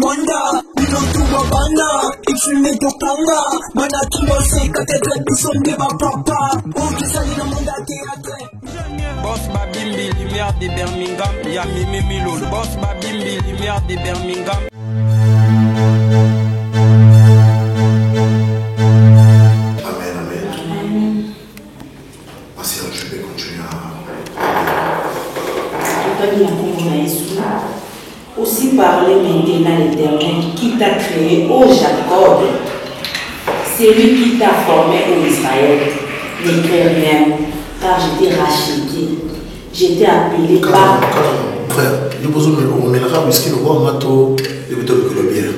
Mwanda, Minotu Wabana, Ifume Tokanga, Manaki Mose, Katete Bissonde Papa, Okisali na Mwanda Théâtre. Boss Babimbi, lumière de Birmingham, y'a Mimi Milo. Boss Babimbi, lumière de Birmingham. Amen, amen. Ma sœur, je vais continuer à... Aussi parler maintenant l'Éternel qui t'a créé, ô Jacob. C'est lui qui t'a formé au Israël. Ne crée rien, car je t'ai racheté. Je t'ai appelé par... Frère, nous posons le mélange whisky, le roi mato, et le top de la bière.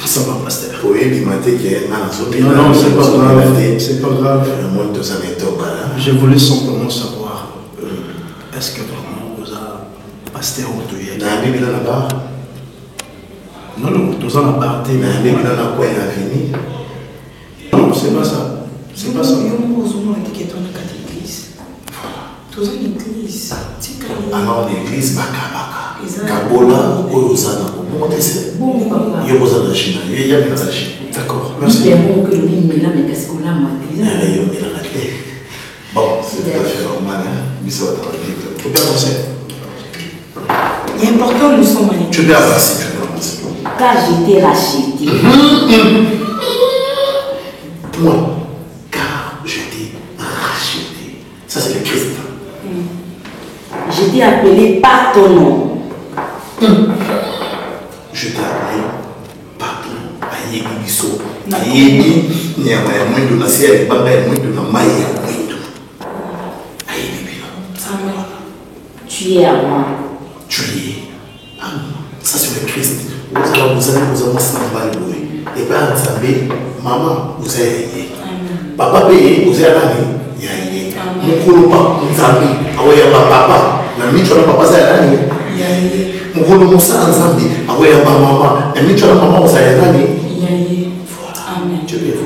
Ça va, pasteur. Oui, il m'a dit qu'il y a un zone. Non, c'est pas grave. C'est pas grave. Je voulais simplement savoir, est-ce que vraiment vous a pasteur ou tu y a un bébé là-bas? Non, non, tu as la barre. Mais un bébé là-bas, quoi, il a fini? Non, c'est pas ça. C'est pas ça. Alors l'église Baka Kabola Oyozana comment c'est bon papa Yobozana Chine il y a bien ça Chine d'accord merci bon que le mille là mais qu'est-ce qu'on a maîtrisé bon c'est tout à fait normal bisous à toi faut bien penser il est important le son magnifique tu peux avancer tu peux avancer car je t'ai racheté moi car je t'ai racheté ça c'est le Christ. Je t'ai appelé par ton nom. Je t'ai appelé par ton nom. Aïe, Bisso. Aïe, Niama, Mouindou, Nassia, Baba, Mouindou, Namaïa, Mouindou. Aïe, Bibi. Tu es à moi. Tu es à moi. Ça, c'est le Christ. Vous allez vous s'emballer. Et bien, vous savez, maman, vous avez papa, vous avez Mukulupa, Nzambi, Aweya papa, na micho na papa za nani? Mukulu Musa Nzambi, Aweya mama, na micho na mama za nani? Amen. Tu veux.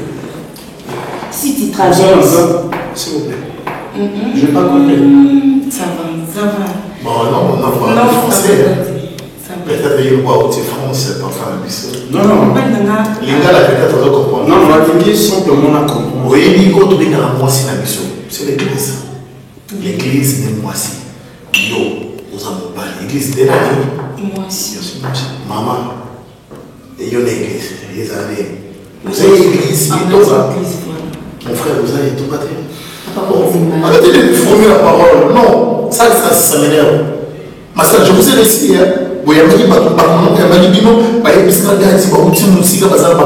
Si tu traverses, s'il vous plaît. Je n'ai pas compris. Ça va. Bon, non, on a français. Peut-être qu'il y a une français par faire un bisou. Non. Les gars, là, peut-être on doit comprendre. Non, on va simplement à comprendre. Oui, il y a une moi si la bisou. C'est l'église. L'église de moi si. Yo, vous en parlez. L'église de l'année. Moi aussi. Maman. Et yo l'église. Les années. Vous avez l'église. Mon frère, vous avez tout battu. Arrêtez de me former la parole. Non, ça m'énerve. Ma soeur, je vous ai laissé. Vous avez dit, pas de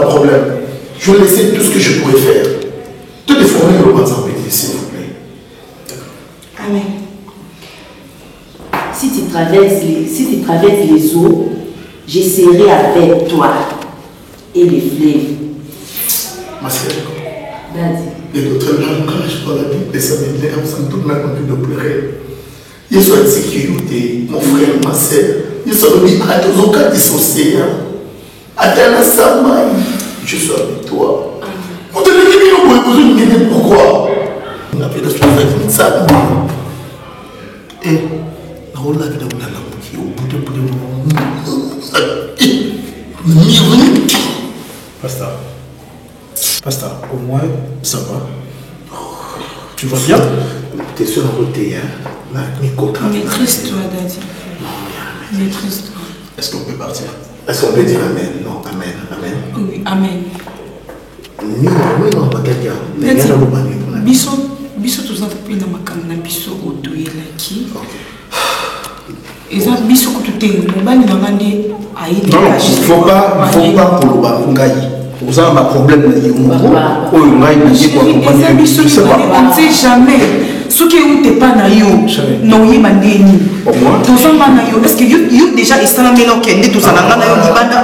problème. Je vais laisser tout ce que je pourrais faire. Te déformer le WhatsApp, s'il vous plaît. Amen. Si tu traverses les eaux, je serai avec toi et les fleuves. Ma soeur. Vas-y. Et d'autres gens, quand je parle la Bible, ça m'énerve, ça me donne la envie de pleurer. Ils sont en sécurité, mon frère, ma soeur. Ils sont mis à tous aux cas dissociés. Adana Samay, je suis avec toi. On te dit que nous pouvons besoin de m'aider. Pourquoi? On a fait la chose avec ça. Et on l'a vu dans la langue au bout de Pasteur, au moins, ça va. Tu vas bien? Tu es sur la côté, hein? Là, Maîtrise-toi, Daddy. Maîtrise-toi. Est-ce qu'on peut partir? Est-ce qu'on peut dire Amen? Non, Amen, Amen. Oui, Amen. Biso toza kopenda makambo na biso otoyelaki eza biso kutu te mobali na nga nde ayidi faut pas koloba ngai oza na problème na ye moko oyo ngai naye eza biso on sait jamais soki euti epa na yo na oyeba ndeni tozanga na yo parce que yo déjà esalamela okende tozala nga na yo libanda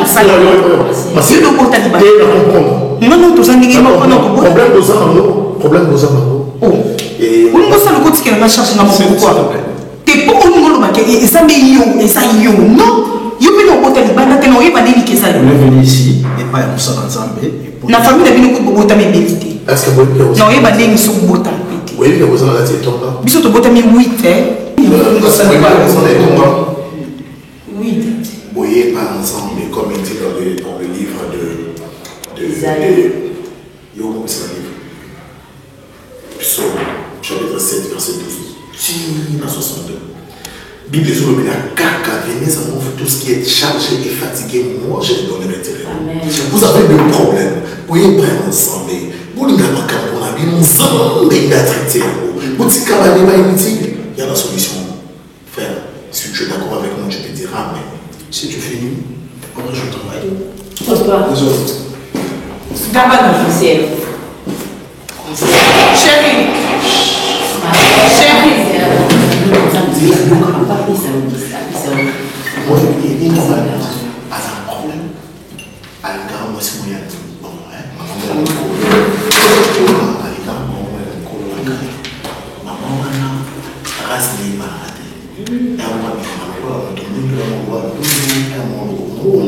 osala yo lokota libanda non toza ndenge moko na problème aux amoureux. On va ça le côté qui va chercher dans mon pourquoi. T'es pas au niveau de ça mais yo non. Yo mais non côté libanda te non y va dire que ça. On est venu ici et pas on s'en ensemble. Na famille de bino ko bota me vérité. Est-ce que vous non y va dire so bota. Oui, mais vous en avez été tombé. Biso to bota me 8 hein. Oui, pas ensemble. Il y a au moins ça livre. Psaume, chapitre 7, verset 12. Tina 62. Bible des hommes, il y a caca, venez à moi, tout ce qui est chargé et fatigué, moi je te donne l'intérêt. Vous avez des problèmes, vous pouvez prendre ensemble. Vous n'avez pas qu'à pour la vie, nous avons des gars traités. Vous dites qu'il y a la solution. Frère, si tu es d'accord avec moi, je te dirai amen. Si tu finis, on va jouer au travail. Papa. Désolé. D'abord, c'est. Chérie. Chérie. Moi, il est normal. Pas un problème. Alors, moi, c'est moyen. Bon,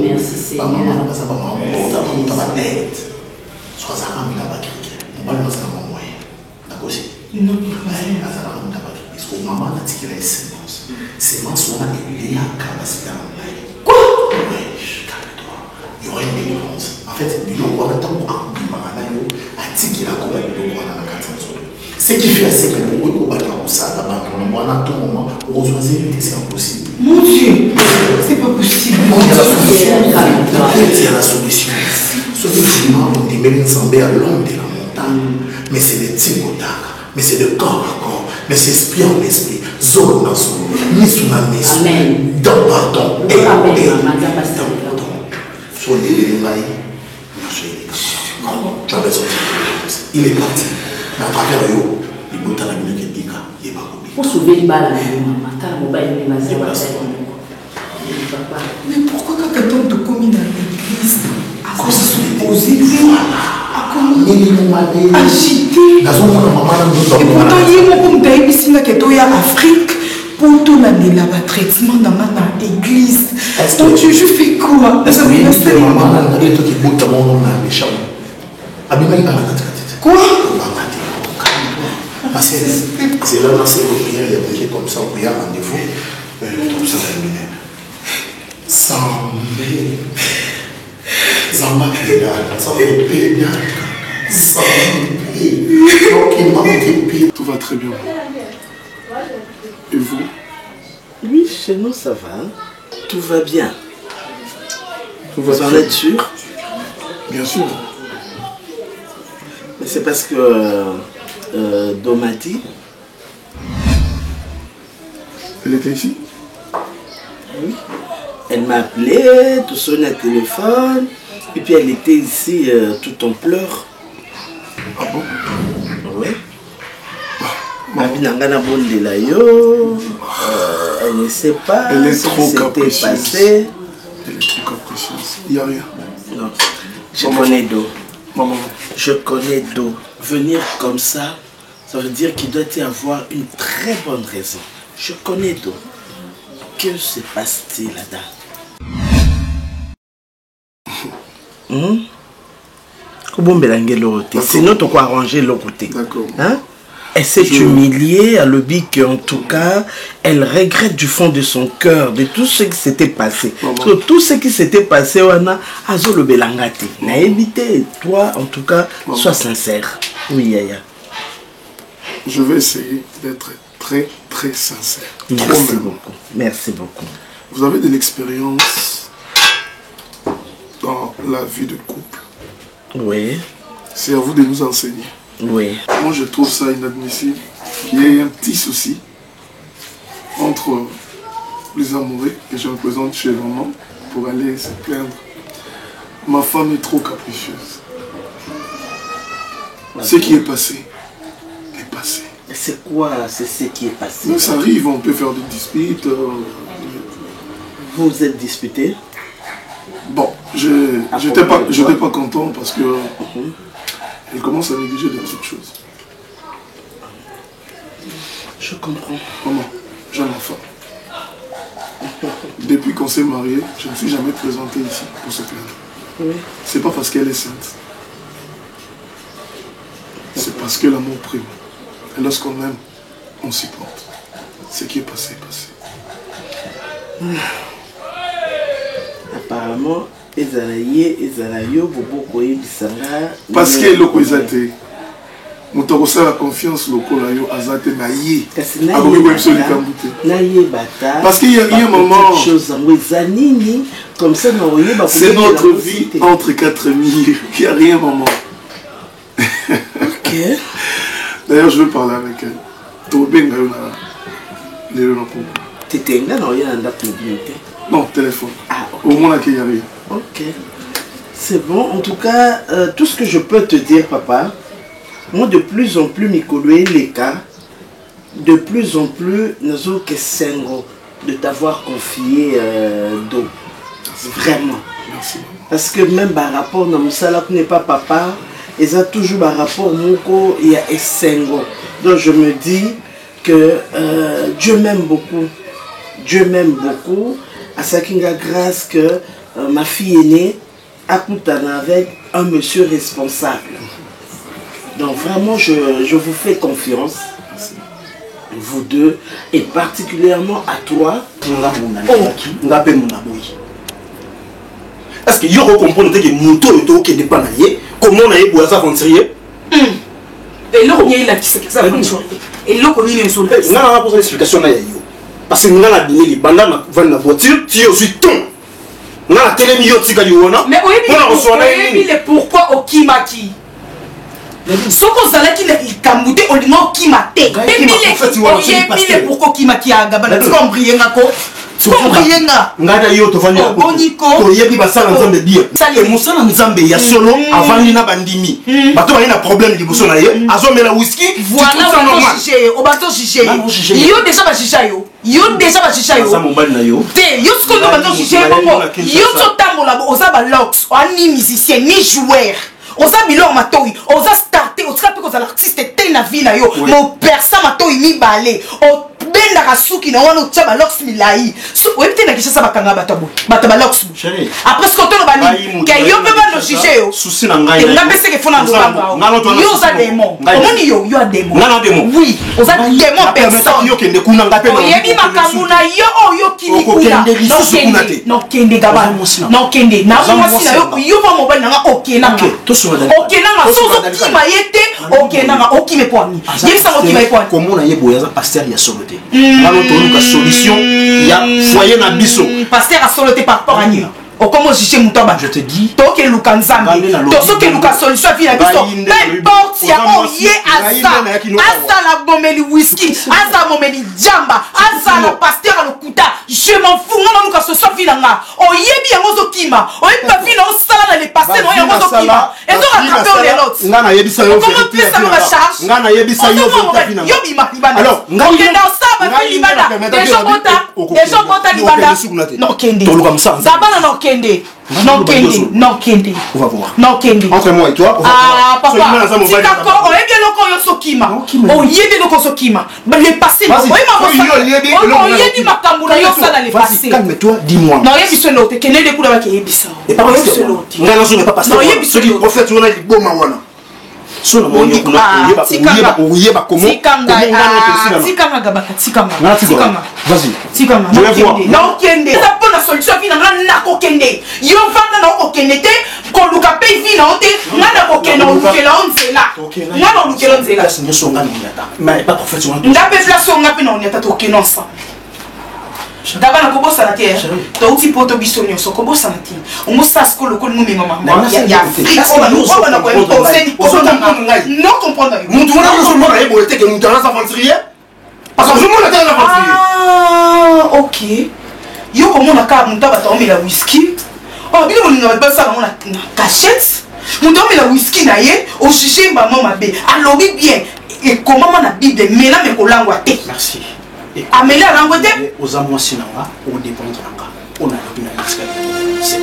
merci Seigneur. Quoi? Il y aura une délivrance. En fait, il y aura un temps où ce qui fait assez que nous avons ça là-bas, à tout moment, on reçoit c'est impossible. Mon Dieu, c'est pas possible. Il y a la solution. Solution, on dit même semblait à l'homme de la montagne. Mais c'est des tigotaka, mais c'est de corps à corps, mais c'est esprit en esprit, zone dans son, ni sous la maison. Amen. Dans pardon. Et dans pardon. Sur les mailles, tu as besoin de il est parti. Mais à travers eux, il bout à la minute qui dit qu'il n'est pas commis. Pour sauver le bal, mais pourquoi quand quelqu'un te commis dans l'église, à quoi se poser, agité, et pourtant il y a beaucoup de gens qui sont en Afrique pour tout le traitement dans l'église. Donc je fais quoi? Quoi? C'est là où c'est le prière, il y a des comme ça, on y a rendez-vous, tout ça terminé. Tout va très bien. Et vous? Oui, chez nous ça va. Hein? Tout va bien. Vous en êtes sûr? Bien sûr. Mais c'est parce que Domati. Elle était ici? Oui. Elle m'a appelé, tout sonné à téléphone, et puis elle était ici tout en pleurs. Ah bon? Oui. Elle ne sait pas. Elle est trop capricieuse. Passé. Elle est trop capricieuse. Il n'y a rien. Non. Je connais d'eau. Maman. Je connais d'eau. Venir comme ça, ça veut dire qu'il doit y avoir une très bonne raison. Je connais d'eau. Que se passe-t-il là-dedans? Sinon, tu peux arranger le côté. D'accord. Hein? Elle s'est humiliée à l'objet qu'en tout cas, elle regrette du fond de son cœur de tout ce qui s'était passé. Parce que tout ce qui s'était passé, on a Azolo Belangate. N'a évité, toi, en tout cas, sois sincère. Oui, Yaya. Je vais essayer d'être très, très sincère. Merci beaucoup. Merci beaucoup. Vous avez de l'expérience dans la vie de couple. Oui. C'est à vous de nous enseigner. Oui. Moi, je trouve ça inadmissible qu'il y ait un petit souci entre les amoureux que je représente chez maman pour aller se plaindre. Ma femme est trop capricieuse. Ce qui est passé est passé. C'est quoi ce qui est passé? Mais ça arrive, on peut faire des disputes. Vous vous êtes disputé? Bon, je n'étais pas content parce que elle commence à négliger de petites choses. Je comprends. Maman, j'ai un enfant. Depuis qu'on s'est mariés, je ne suis jamais présenté ici pour se plaindre. Oui. C'est pas parce qu'elle est sainte. C'est parce que l'amour prime. Et lorsqu'on aime, on s'y porte. Ce qui est passé est passé. Apparemment, ezalaye ezalayo bobo koyebisanga parce que loko ezate moto akosala confiance lokola yo azate na ye akoki koyebisa likambo te nayebata parce qu'il y a un moment chose yango eza nini comme ça na oyeba c'est notre vie entre quatre murs il y a rien maman ok d'ailleurs je veux parler avec elle tobenga yo na lelo na po tetenga na oya na ndako te non téléphone okay. Au moins qu'il y a rien. Ok. C'est bon. En tout cas, tout ce que je peux te dire, papa, moi de plus en plus, Mikoloé, les cas, de plus en plus, nous avons que Sengo de t'avoir confié d'eau. Vraiment. Merci. Parce que même par rapport à Moussala, qui n'est pas papa, ils ont toujours par rapport à Moko et à Sengo. Donc je me dis que Dieu m'aime beaucoup. Dieu m'aime beaucoup. À ça qu'il y a grâce que ma fille aînée a couté avec un monsieur responsable. Donc vraiment, je vous fais confiance, vous deux, et particulièrement à toi. Est-ce que vous comprenez que Mouto est au Québec comment on a eu pour ça aventurier? Et là, on y a ça. Et là, on y a une explication. Parce que nous avons donné les bandes dans la voiture, tu es aussi ton. Nous avons télé millions de tigaliwana. Mais oui, pourquoi au Kimaki? Ce qu'on s'en a qui est Kamouté, on dit non Kimate. Mais pourquoi Kimaki a Gabana? Tu comprends rien, tu comprends rien? Ngada yo to vanya ko to yebi basala nzambe dia e musala nzambe ya solo avandi na bandimi bato bali na problème liboso na ye azomela whisky voilà on bato chiché yo déjà ba chicha yo déjà ba chicha yo ça mobile na yo te yo ce qu'on bato chiché yo to tambola oza ba lox ani musicien ni joueur oza bilor matoi oza starter oza pe koza l'artiste te na vie na yo mo persa matoi mi balé benda kasuki na wana utaba lox milai so webite na kisha bakanga batabo bataba lox chérie après ce qu'on te bani ke yo pe ba no chiché yo souci na ngai nga pese ke fona ndokamba yo za démon omoni yo a démon ngana démon oui oza démon personne yo kende kuna ngape na yebi makambu na yo yo kini kuna no kende gaba no kende na mwasi na yo ba mobile na nga okena okena nga sozo kima yete okena nga okime poani yebisa okime poani comment na yebo ya pasteur ya soloté ngalo toluka solution ya foyer na biso pasteur a soloté par rapport à ni comment juger mutaba je te dis to ke luka nzambe to so ke luka solution fi na biso n'importe ya oye asa la bomeli whisky asa bomeli jamba asa la pasteur a le kuta je m'en fous ngana luka solution fi na nga oyebi yango zo kima oyebi pa fi na osala na le pasteur no yango zo kima ezo rattraper on les autres ngana yebisa yo ngana yebisa yo yo bima libanda alors ngana osaba fi libanda déjà bota libanda non kende zabana non kende non kende non kende on va voir non kende entre moi et toi ah papa d'accord on est bien loko yo sokima on yedi loko sokima le passé on yedi makambu na yo sala le passé calme-toi dis-moi non yebi solo te kende de kula ba ke yebisa et pas solo ngana so ne pas passer ce qui prophète on a dit bon mawana solo mo yo yeba comment tikanga gabaka tikanga vas-y tikanga je vais voir non kende ça pour la solution fi na na ko kende yo vanda na ko kende te ko luka pe fi na ote ngana ko kende lukela onzela ngana lukela onzela c'est nyoso ngana yata mais pas prophète on ngape place on ngape na on yata to keno ensemble D'abord, on commence à la terre. Donc, tu peux te bisonner, on commence à la terre. On commence à ce que le monde me maman. Il y a non comprendre. Nous devons nous demander pour que nous devons avancer. Parce que je me la avancer. Ah, ok. Yo comment on a qu'à monter à tomber la whisky. Oh, bien on n'a pas ça dans la cachette. On tombe la whisky naïe. Au juger maman ma bé. Alors bien. Et comment on a Bible mais là mais qu'on l'envoie. Merci. Amélie à l'envoyer aux amours sinanga au dépend on a bien c'est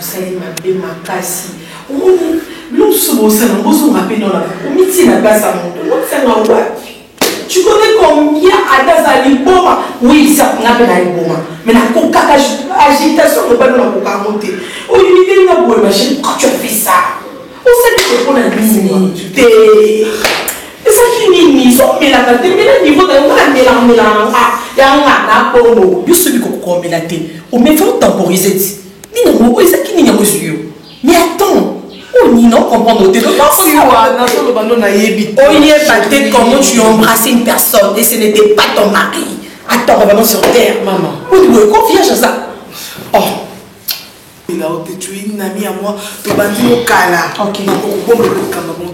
savez ma bé ma casse nous sommes ça nous sommes rappelés dans la miti la base à mon c'est un roi tu connais combien à Dazali Boma oui ça on appelle la Boma mais la coca agitation ne pas nous la coca monter oh il est là pour ma chérie pourquoi tu as fait ça on sait que pour la vie et ça qui nini so mais la tête mais le niveau de moi mélange ya ngana ko yo celui ko mélaté au même faut temporiser ni non ça qui ni reçu mais attends on n'y non comprendre de non le ballon na yebi on y est batté comment tu embrassais une personne et ce n'était pas ton mari. Attends vraiment sur terre maman on doit confier à ça. Oh il a tu es une amie à moi tu vas dire au cala. OK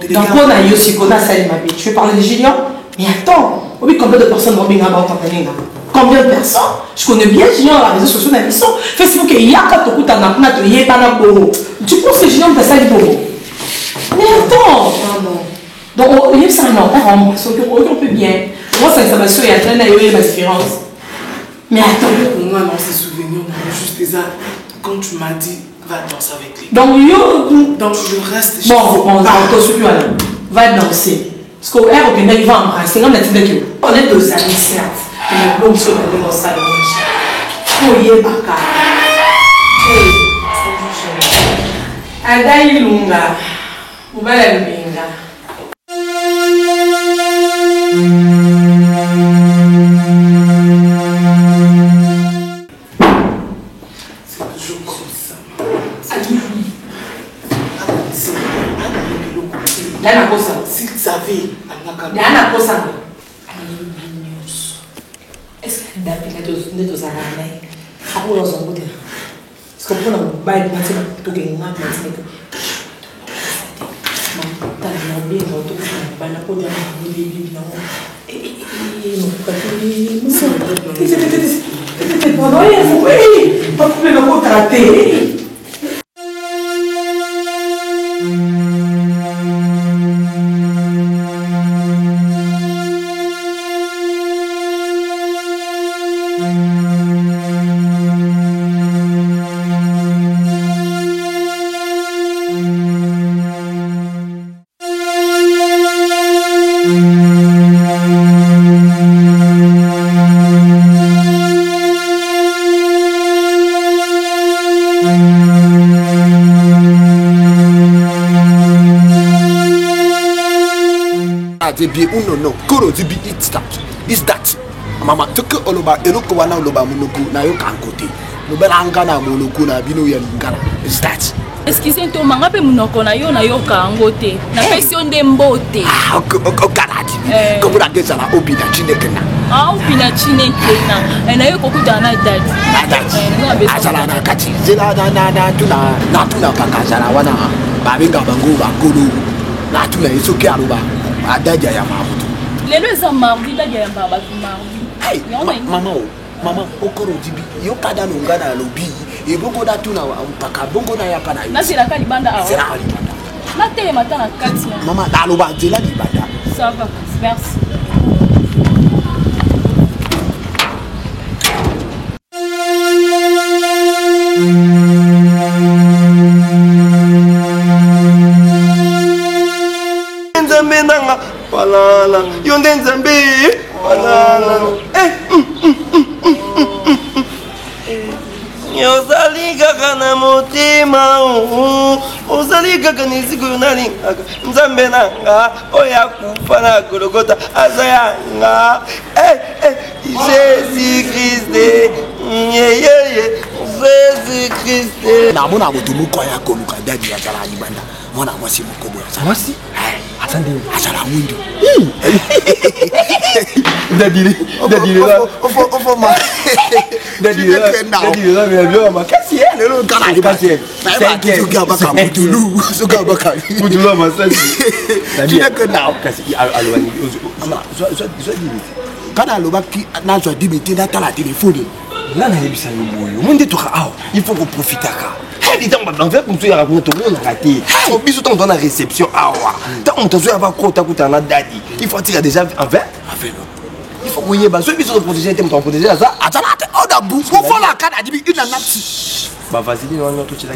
donc on a eu aussi qu'on a ça ma vie tu veux parler de Junior mais attends oui combien de personnes vont bien avoir entendu là combien de personnes je connais bien Junior à la réseaux sociaux na biso Facebook il y a quand tu na na to yé pas na bobo tu penses que Junior fait ça du bobo mais attends maman donc il y a ça non on peut bien moi ça va sur il y a plein de différence mais attends moi non c'est souvenir juste des quand tu m'as dit va danser avec lui. Donc je reste chez bon, va danser. Parce qu'au air, il va embrasser. On est deux amis, certes. Mais l'homme se met dans sa vie. Oh, il est pas calme. Adai lunga. Où va la luminga? S'il savait, est-ce que David est aux arabes? Après, on s'en fout. Parce qu'on prend un bail de matin, tout est noir, no koro zibi it's that mama toke oloba eloko wana oloba munoko na yo kankote no belanga na munoko na bino ya ngala it's that excusez to manga pe munoko na yo kangote na pesi onde mbote okarati ko bura gesa na obi na chineke na obi na chineke na yo kokuta na dadi asala na kati zela na tuna kakazala wana babinga bango bakolo na tuna isoke aluba adaja ya mabutu lelo eza mardi daja ya baba mardi mama okoro dibi yo kada nonga na lobi e bongo da tuna mpaka bongo na ya kana yo na sira kali banda awa sira kali banda na tele matana kati mama da loba zela di banda ça va merci Walala, yonde nzambe, walala. Ozali kaka na motima, ozali kaka nisiku yonali kaka. Nzambe nanga, oya kufa na Golgotha, azayanga. Jésus Christ, Jésus Christ. Na mona motumu kwa yako mukadadi ya zala libanda. Mona mwasi mukobo ya zala. Mwasi? Attendez, azala mwindu. Dadile là. Enfin ma. Dadile là mais bien ma kasi elle le kana di kasi. C'est que gaba ka mutulu. So gaba ka. Mutulu ma ça. Dadile que na kasi alwani. So di. Kana lo baki na so di meeting na tala téléphone. Là na yebisa yo. Monde to ka il faut qu'on profite ka. En fait, comme tu as raconté, on a raté. Au bisou, on donne la réception. Tant on t'a joué avant qu'on t'a coûté un daddy. Il faut tirer déjà en fait. Il faut que vous ce bisou de protéger, tu m'as protégé à ça. Attends, on a bouffé. On fait la canne à 10 minutes, une anapsi. Bah, vas-y, on a tout ça.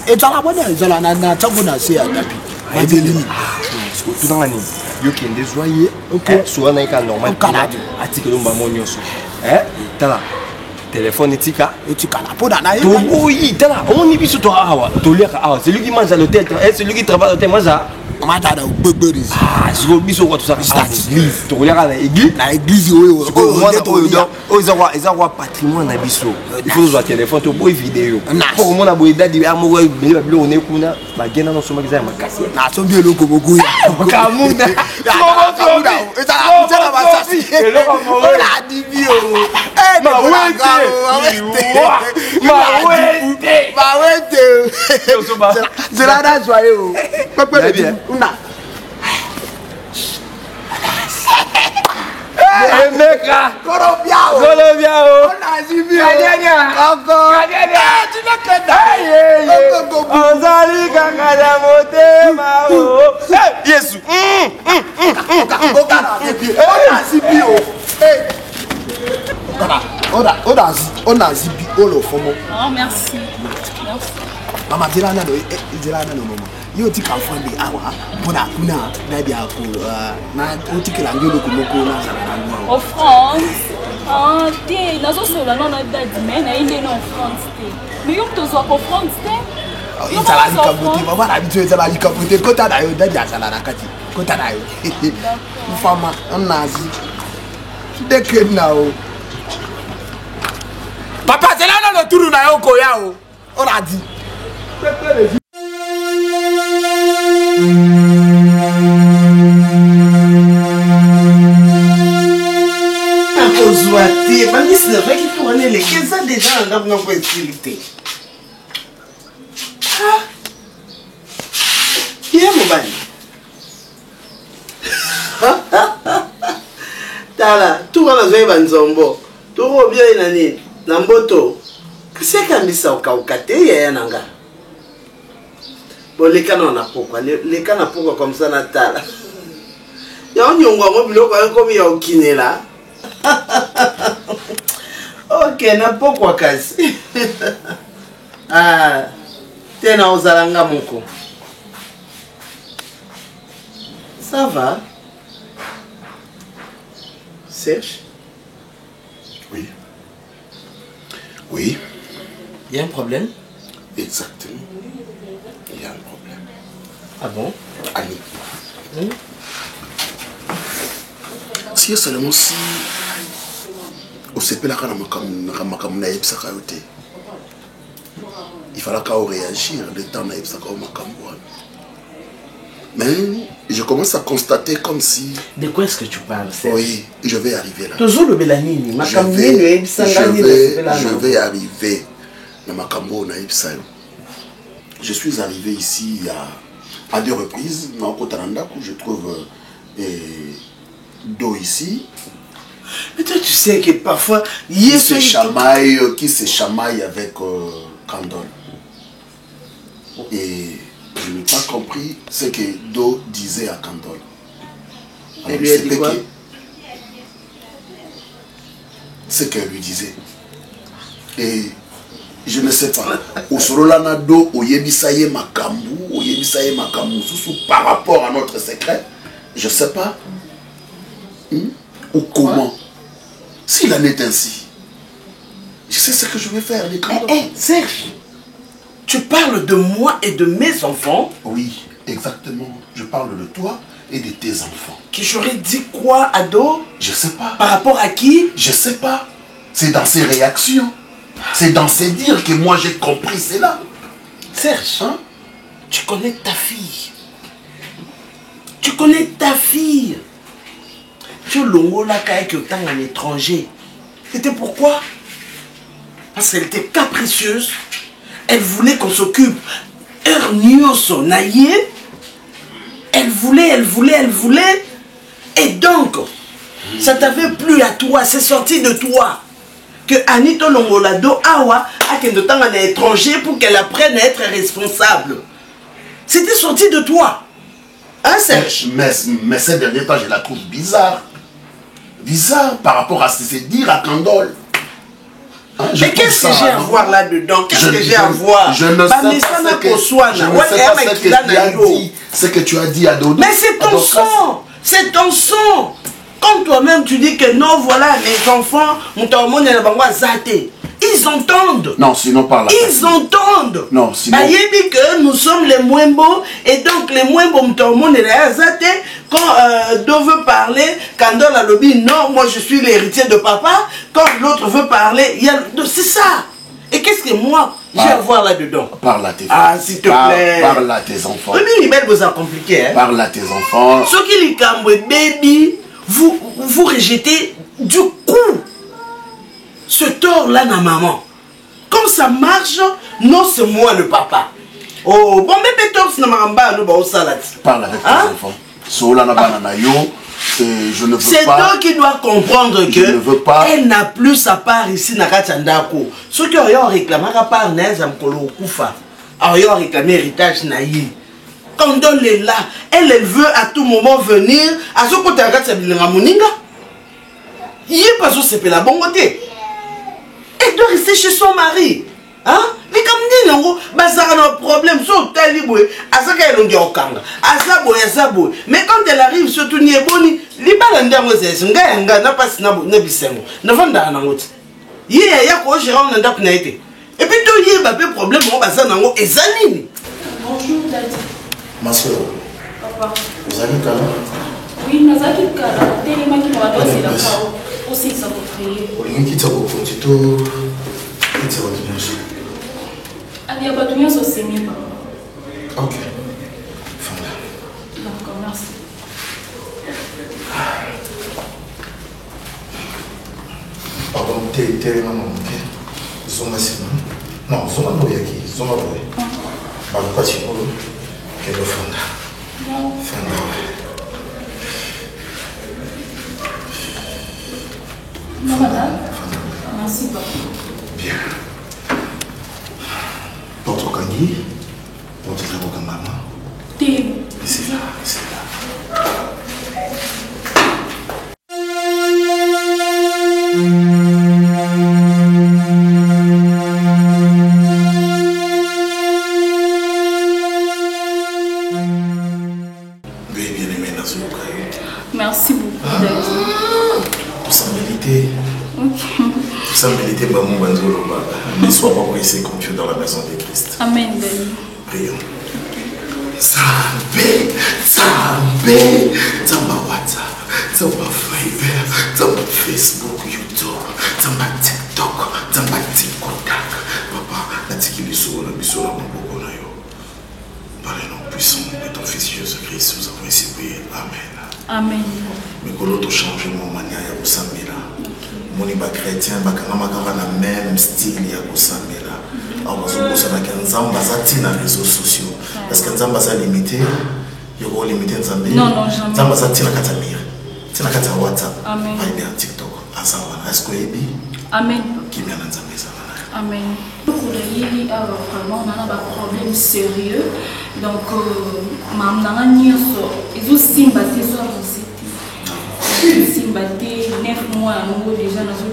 Et dans la bonne, ils ont la nana, ça vous a assez à tapis. Tout dans l'année. Il y a des joyeux. Ok. Soit on a un normal. Article de mon yosu. T'as là. Téléphone etika la poda na oui t'as là on y vit sur toi c'est lui qui mange à l'hôtel et celui qui travaille à l'hôtel moi ça Amata da Burberry. Ah, je vois biso quoi tout ça. L'église. Tu regardes l'église. La église ils ont patrimoine na biso. Il faut jouer téléphone to boy vidéo. Pour moi na boy dadi amour mais ba bilo on est kuna ba gena no soma kiza makasi. Na sombi eloko bogo ya. Kamuda. Kamuda. Ezala basasi. Ola dibio. Mawete. Zelada joyeux. Papa bien. Una. Meka. Colombiao. On a zibi. Tu n'as que Ozali kakada motema o. Yesu. On a zibi. On a zibi. Oh, merci. Maman, Zelana no maman. Yo ti kan fon bi awa bona kuna na dia ko na o ti kala ngelo ko moko na sala na ngwa. En France, te nazo sola non na dadi mais na ile non France te. Mais yo to zo ko France te. Yo sala ni kabote, maman na bitu sala ni kabote ko ta da yo dadi sala na kati. Ko ta da yo. Fama on nazi. Deke na o. Papa Zelana no turu na yo ko ya o. On a dit. C'est vrai qu'il faut aller les 15 ans déjà en gamme pour utilité. Qui est mon bail? Tala, tout va dans un banzombo. Tout va bien une année. Namboto. Qu'est-ce qu'il y a au Kaukate? Il y a un anga. Bon, les canons n'a pas. Les canons n'a pas comme ça, Natala. Il y a un yongo comme il y a au kiné là. Ok, n'importe quoi kasi. Ah, tena ozalanga moko. Ça va? Serge? Oui. Oui. Il y a un problème? Exactement. Il y a un problème. Ah bon? Annie. Si seulement si il fallait qu'on réagir le temps mais je commence à constater comme si... De quoi est-ce que tu parles? Oui, je vais arriver là. Je vais arriver je suis arrivé ici à 2 reprises dans Kotaranda où je trouve d'eau ici. Mais toi tu sais que parfois qui se chamaille avec Kandol. Et je n'ai pas compris ce que Do disait à Kandol. Elle lui a dit quoi? Ce qu'elle lui disait. Et je ne sais pas. Au Sorolana Do, au Yebisaye Makambu, par rapport à notre secret, je ne sais pas. Ou comment. S'il en est ainsi, je sais ce que je vais faire. Serge, tu parles de moi et de mes enfants? Oui, exactement. Je parle de toi et de tes enfants. Que j'aurais dit quoi, ado? Je sais pas. Par rapport à qui? Je sais pas. C'est dans ses réactions. C'est dans ses dires que moi j'ai compris cela. Serge, hein? Tu connais ta fille. Tu connais ta fille. Tu l'ongola qui est en étranger. C'était pourquoi? Parce qu'elle était capricieuse. Elle voulait qu'on s'occupe. Elle voulait. Et donc, ça t'avait plu à toi. C'est sorti de toi. Que Anito Longolado Awa a qu'elle est en étranger pour qu'elle apprenne à être responsable. C'était sorti de toi. Hein, Serge? Mais ces derniers temps, je la trouve bizarre. Bizarre par rapport à ce que c'est dire à Kandol. Hein, mais qu'est-ce que j'ai à voir là-dedans? Qu'est-ce que j'ai à voir? Je ne sais pas ce que tu as dit à Dodo. Mais c'est ton sang. C'est ton sang. Comme toi-même tu dis que non, voilà, mes enfants, mon monde est là-bas, zaté. Ils entendent. Non, sinon par là. Ils entendent. Non, sinon. Bayebi que nous sommes les moins beaux et donc les moins beaux tout le monde est là. Quand Don veut parler, quand Don a lobby, non, moi je suis l'héritier de papa. Quand l'autre veut parler, il y a... C'est ça. Et qu'est-ce que moi j'ai à voir là-dedans? Parle à tes enfants. Ah, s'il te plaît. Parle à tes enfants. Oui, mais il vous a compliqué. Hein? Parle à tes enfants. Ce qui les cambe, baby, vous rejetez du coup ce tort-là dans maman. Comme ça marche, non, c'est moi le papa. Oh, bon, bébé tort, c'est maramba, nous, bah, au salade. Parle avec tes enfants. Sola na banana yo. Je ne veux pas. C'est toi qui dois comprendre que je ne veux pas. Elle n'a plus sa part ici dans Katandako. Ceux qui ont réclamé à part Nez Amkolo Koufa, ont réclamé héritage naïf. Quand on est là, elle veut à tout moment venir à ce côté de Katsabilinga Moninga. Il est pas sur la bonne côté. Elle doit rester chez son mari. Hein? Mais comme dit, ça a un problème. Mais quand elle arrive, surtout ni eboni, li balanda ngose nga na passe na bisengo. Na vanda na ngoti. Ye ya ko gérant na ndako na été. Et puis to ye ba pe problème mo ba za nango ezanini. Bonjour Daddy. Ma soeur. Papa. Vous allez calme? Oui, nazaki kala. Tellement qui m'a donné la parole. Aussi ça vous prier. Olingi kitsa ko kontito. Kitsa ko bien. Allez, pas tout bien sur ces mille. Ok. D'accord, merci. Pardon, t'es maman, ok? Zoma c'est non. Non, Zoma no yaki. Zoma boy. Bah, pas si bon. Quel fonda. Non. Fonda. Non, madame. Merci, papa. Bien. Votre Kangi, votre avocat maman. C'est là, c'est là. Oui, bien aimé, Nazoka. Merci beaucoup, Daddy. Tout ça mérité. Ok. Tout ça mérité, Bamou Banzoloba. Ne sois pas pressé comme tu es dans la maison de Christ. Amen, Daddy. Prions. Zambe, Zambe, Zamba WhatsApp, Zamba Fiverr, Zamba Facebook, YouTube, Zamba TikTok, Zamba TikTok. Papa, natiki biso na maboko na yo. Par le nom puissant de ton Fils Jésus-Christ, nous avons ainsi prié. Amen. Amen. Mais que l'autre change mon manière ya kosambela. Moni ba chrétien ba kanga makanga na même style ya kosambela. Alors bazokosana ke nzamba za tina réseaux sociaux. Parce que nzamba za limité, yoko limité nzambe. Non, non, jamais. Nzamba za tina katamira. Tina kata WhatsApp. Amen. Pas bien TikTok. Asawana. Est-ce que yebi? Amen. Qui vient dans nzambe ça. Amen. Vraiment, on a un problème sérieux. Donc, maman ils ont sympathisé sur la société. Sympathisé 9 mois déjà dans le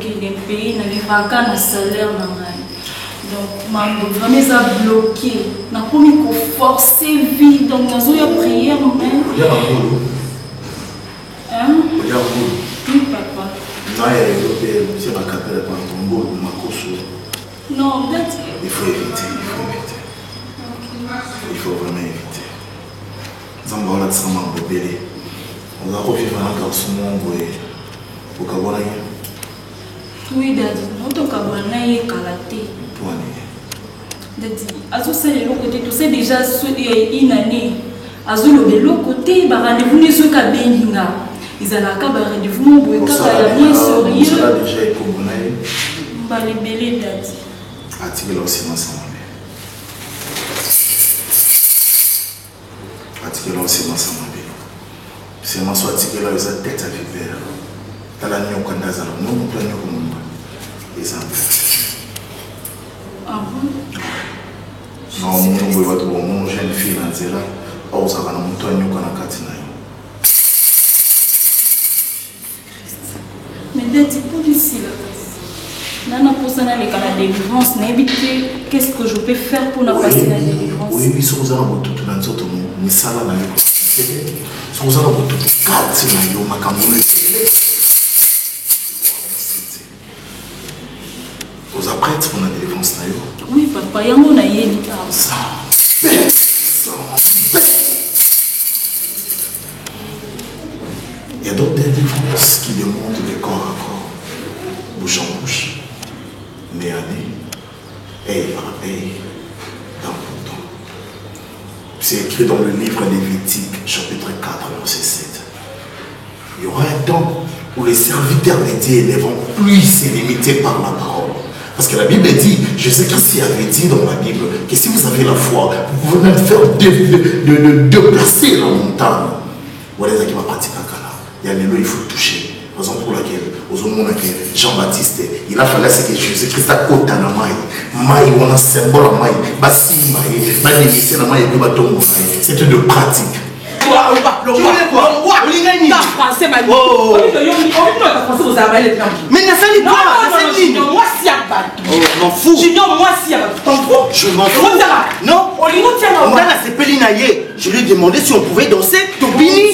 pays, dans les vacances, salaire. Donc, maman vraiment ça bloqué. On a promis qu'on forcer vie. Donc, on a prière même. Hein? Oui, papa. Non, peut-être. Il faut éviter, il faut éviter. Il faut vraiment éviter. Zamba wala tsama mbele. On a revivre un garçon mongoé. Au Kabonaye. Oui, Daddy. On te Kabonaye kalaté. Daddy, azo c'est de l'autre côté. Tu sais déjà une année. Azo le l'autre côté. Bah rendez-vous les autres Kabeninga. Ils allaient à rendez-vous mon boy. Quand elle a bien sérieux. Ça déjà est Kabonaye. Bah les belles Daddy. Attirer aussi ensemble. Attirer aussi ensemble. C'est moi soit attirer là ils ont tête à vivre. T'as la nuit au Canada, nous nous prenons comme nous. Les enfants. Ah bon? Non, nous nous voyons tout mon jeune fille dans zéro. Oh ça va nous tourner au Canada katina. Mais Daddy pour ici là. Nana pour ça les cas la délivrance, n'éviter qu'est-ce que je peux faire pour ne passer la délivrance. Oui, oui, si vous avez un tout dans notre misala na yo. Si vous avez un tout quatre na yo makamune. Vous après prête pour la délivrance? Oui, papa, il y a mon aïe. Sans paix. Il y a d'autres délivrances qui demandent de corps à corps, bouche en bouche, nez à nez, œil par œil, dent pour dent. C'est écrit dans le livre Lévitique, chapitre 4, verset 7. Il y aura un temps où les serviteurs de Dieu ne vont plus se limiter par la parole. Parce que la Bible dit, Jésus-Christ avait dit dans la Bible, que si vous avez la foi, vous pouvez même faire déplacer la montagne. Voilà ce qui va pratiquer à Cana. Il y a il faut toucher. Raison pour laquelle, Jean-Baptiste, il a fallu que Jésus-Christ a côté dans la maille. Maille, on a un symbole en maille. Bassi maille, maille, la maille, c'était de pratique. Mais Nassali, moi je m'en fous. Je m'en fous. Non, je lui ai demandé si on pouvait danser Tobini.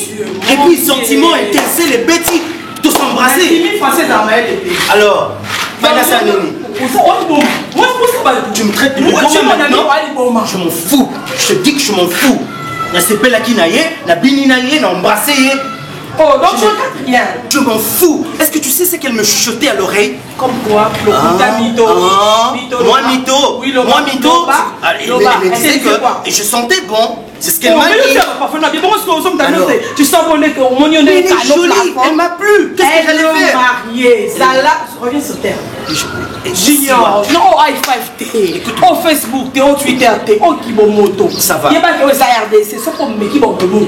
Et puis sentiment intéressé, les bêtis, tous s'embrasser. Alors, tu me traites de comment maintenant? Je m'en fous. Je te dis que je m'en fous. Na sepe la kinaye, na bini naye, na embrassé. Oh, donc je m'en fous. Est-ce que tu sais ce qu'elle me chuchotait à l'oreille? Comme quoi? Mytho. Moi mytho. Moi mytho. Elle me disait que et je sentais bon. C'est ce qu'elle m'a dit. Tu sens bon que au elle est jolie. Elle m'a plu. Qu'est-ce que j'allais faire? Mariée. Zala, reviens sur terre. Junior, non, i5T, au Facebook, au Twitter, au Kibomoto. Ça va. Il n'y a pas que aux ARDC, c'est ça pour me qui bon pour nous.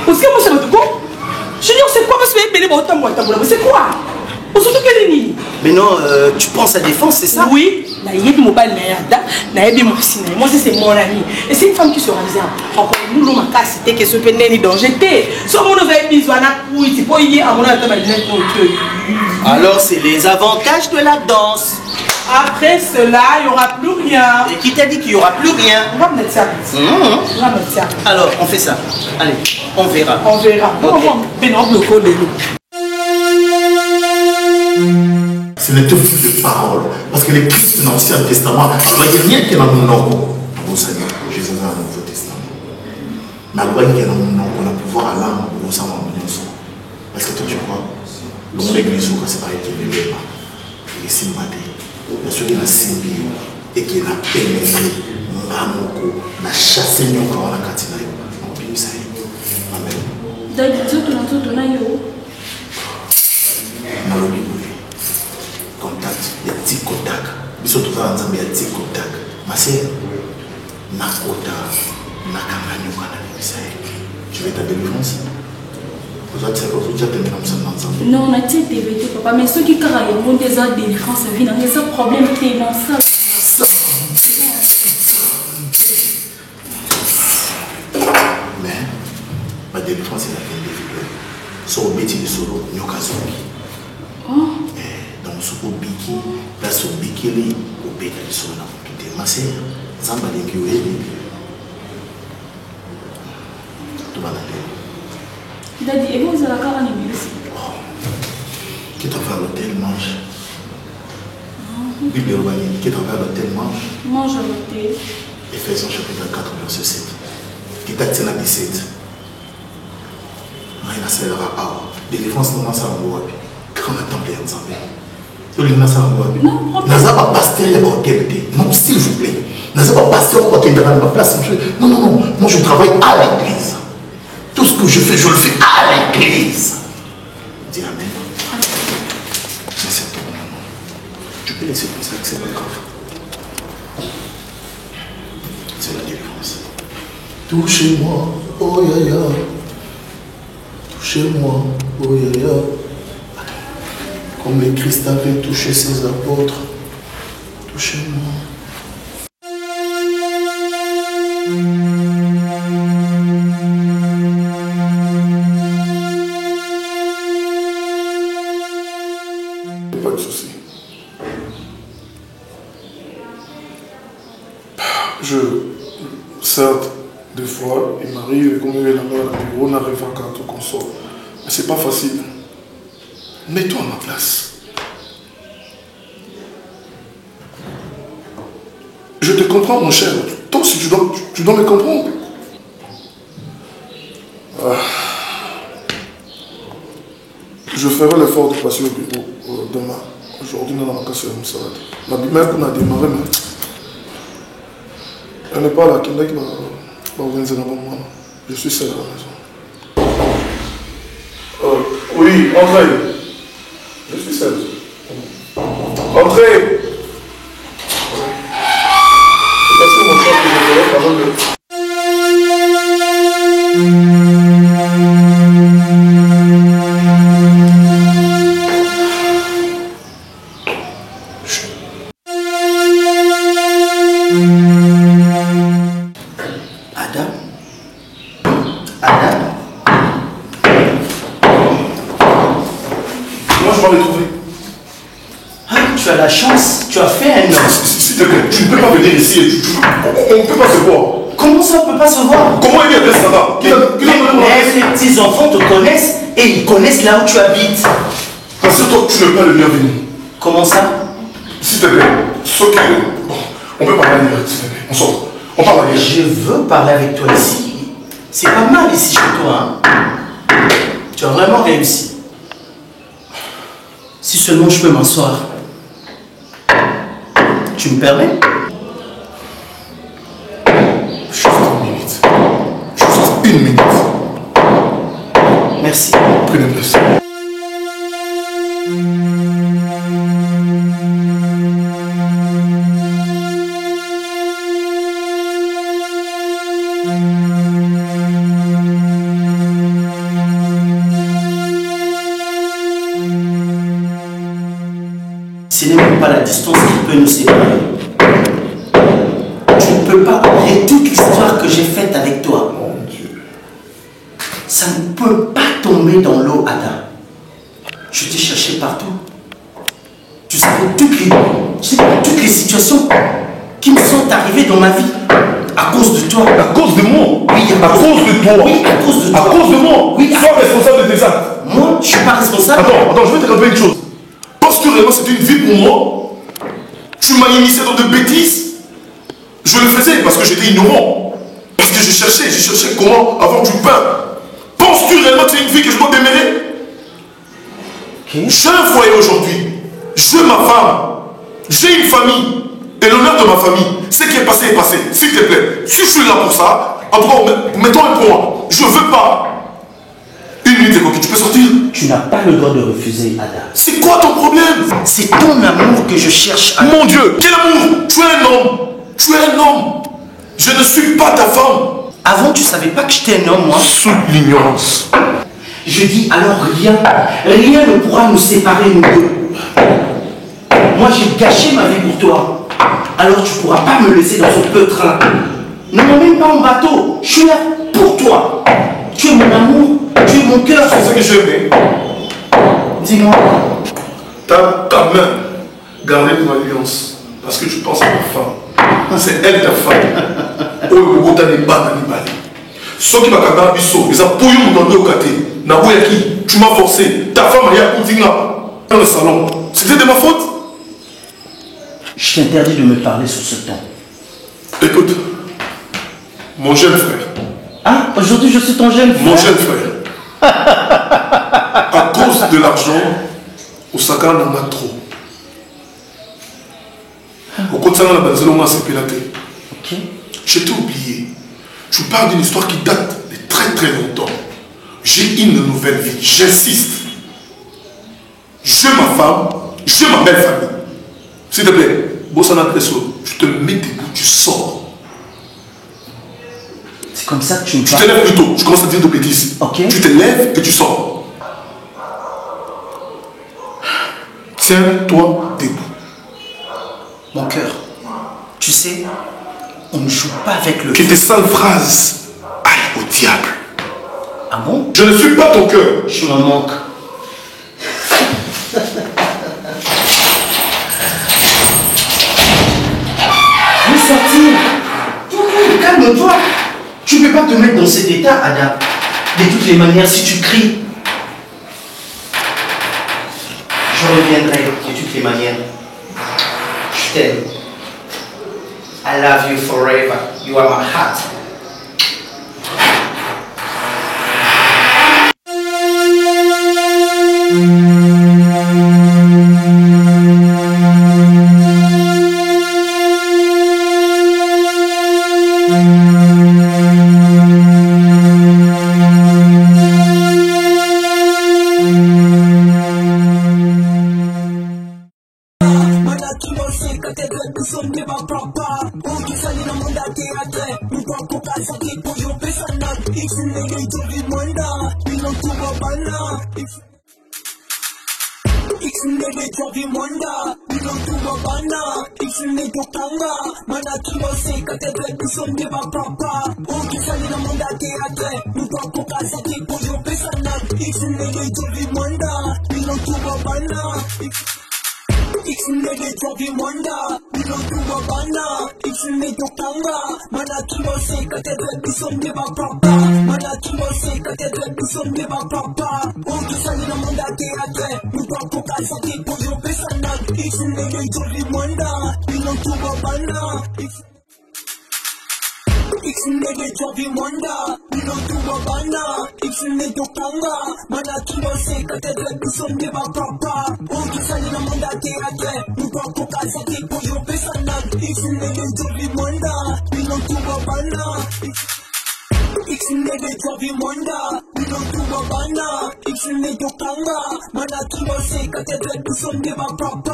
Parce que moi, c'est votre quoi? Junior, c'est quoi? Parce que c'est quoi? Mais non, tu penses à défense, c'est ça? Oui, moi c'est mon ami. Et c'est une femme qui se réalise. Encore nous, l'homme a cassé que ce pénène danger. Alors, c'est les avantages de la danse. Après cela, il n'y aura plus rien. Et qui t'a dit qu'il n'y aura plus rien? On va mettre ça. Alors, on fait ça. Allez, on verra. On verra. C'est le tout de parole. Parce que les Christ dans l'Ancien Testament, il n'y a rien qui est dans mon nom. Au Seigneur, Jésus dans le Nouveau Testament. Mais il y a rien qui est dans mon nom, on a pouvoir à l'âme, au sang, parce que toi tu crois, l'homme l'église, c'est pas été levé. Il est simbaté. Bien sûr, il a simbi et qu'il a pénétré. Mamoko, il a chassé mon corps dans la catina. Amen. Contact, il y a petit contact. Ils sont tous ensemble, il y a petit contact. Ma sœur, Nakota, Nakamanyuka, tu veux ta délivrance? Non, on a été TVT, papa, mais ceux qui carrément ont des délivrance, il y a des problèmes qui sont dans ça. Mais, ma délivrance, c'est la fin des figures. Sur le métier de solo, il y a un donc, ce qu'on biki, là, ce qu'on biki, au béca de solo, on a tout ma sœur, Zamba de Kiwé, tout va l'appeler. Il a dit, et vous avez la carane ici. Qui t'en va à l'hôtel, mange. Bible urbaine, qui t'en va à l'hôtel, mange. Mange à l'hôtel. Ephésiens chapitre 4, verset 7. Qui t'a dit la 17. Rien à faire à délivrance, non, ça va voir. Quand on attend bien ensemble. Non, n'a pas pasteur de qualité. Non, s'il vous plaît. N'a pas pasteur pour qu'il dans ma place. Non, non, non. Moi, je travaille à l'église. Tout ce que je fais, je le fais à l'église. Dis Amen. C'est ton nom. Tu peux laisser comme ça, que c'est pas grave. C'est la délivrance. Touchez-moi, oh ya ya. Touchez-moi, oh ya ya. Comme le Christ avait touché ses apôtres, touchez-moi. Pas de souci. Certes, des fois, il m'arrive, comme il est là-bas, on arrive à quand on console. Mais c'est pas facile. Mets-toi à ma place. Je te comprends, mon cher. Toi aussi, tu dois me comprendre. Je ferai l'effort de passer au bureau demain. Aujourd'hui, nous avons cassé une salade. Ma mère qu'on a démarré, mais elle n'est pas là. Quelqu'un qui va organiser la maman. Je suis seul à la maison. Oui, entrez. Je suis seul. Entrez. C'est parce que mon frère que je voulais avant de... Tu as fait un homme. S'il te plaît, tu ne peux pas venir ici. On ne peut pas se voir. Comment ça, on ne peut pas se voir? Comment il est ça va? Les petits-enfants te connaissent et ils connaissent là où tu habites. Parce que toi, tu n'es pas le bienvenu. Comment ça? S'il te plaît, on peut parler ailleurs, s'il te plaît. On sort. On parle ailleurs. Je veux parler avec toi ici. C'est pas mal ici chez toi. Hein? Tu as vraiment réussi. Si seulement je peux m'asseoir. Tu me permets? Juste une minute. Juste une minute. Merci. Prenez place. Ce n'est même pas la distance qui peut nous séparer. Tu ne peux pas oublier toute l'histoire que j'ai faite avec toi. Mon Dieu. Ça ne peut pas tomber dans l'eau, Adam. Je t'ai cherché partout. Tu sais toutes les situations qui me sont arrivées dans ma vie à cause de toi. À cause de moi? Oui, à cause de toi. Oui, à cause de toi. À cause de moi? Oui, sois responsable de tes actes. Moi, je ne suis pas responsable. Attends, je vais te rappeler une chose. Parce que réellement c'était une vie pour moi, tu m'as initié dans de bêtises. Je le faisais parce que j'étais ignorant. Parce que je cherchais comment avoir du pain. Penses-tu réellement que c'est une vie que je dois démêler? J'ai un foyer aujourd'hui. J'ai ma femme. J'ai une famille. Et l'honneur de ma famille, ce qui est passé est passé. S'il te plaît, si je suis là pour ça, en tout cas, mettons un point. Je veux pas. Une minute, Ekoki, tu peux sortir? Tu n'as pas le droit de refuser, Ada. C'est quoi ton problème? C'est ton amour que je cherche, Ada. Mon Dieu, quel amour? Tu es un homme. Tu es un homme. Je ne suis pas ta femme. Avant, tu savais pas que j'étais un homme, moi? Sous l'ignorance. Je dis alors rien ne pourra nous séparer, nous deux. Moi, j'ai gâché ma vie pour toi. Alors, tu pourras pas me laisser dans ce peutre-là. Ne m'emmène pas en bateau. Je suis là pour toi. Tu es mon amour. Tu es mon cœur. C'est ce que j'aimais. Dis-moi. T'as quand même gardé ton alliance. Parce que tu penses à ta femme. C'est elle ta femme. Oh, ce qui m'a gardé biso, ils ont pouillé mon dos au côté. Tu m'as forcé. Ta femme a eu dans le salon. C'était de ma faute. Je t'interdis de me parler sur ce ton. Écoute, mon jeune frère. Ah, aujourd'hui je suis ton jeune frère. Mon jeune frère. À cause de l'argent, Osaka n'en a trop. Au côté de la Banzelonga, c'est pélaté. Ok. Je t'ai oublié. Tu parles d'une histoire qui date de très très longtemps. J'ai une nouvelle vie, j'insiste. J'ai ma femme, j'ai ma belle famille. S'il te plaît, Bossana Presso, tu te mets debout, tu sors. C'est comme ça que tu me parles. Tu te lèves plutôt, je commence à dire de bêtises. Ok. Tu te lèves et tu sors. Tiens-toi debout. Mon cœur, tu sais, on ne joue pas avec le... Que tes sales phrases aillent au diable. Ah bon? Je ne suis pas ton cœur. Je m'en manque. Veux sortir? Calme-toi. Tu ne peux pas te mettre dans cet état, Ada. De toutes les manières, si tu cries, je reviendrai de toutes les manières. Je t'aime. I love you forever. You are my heart.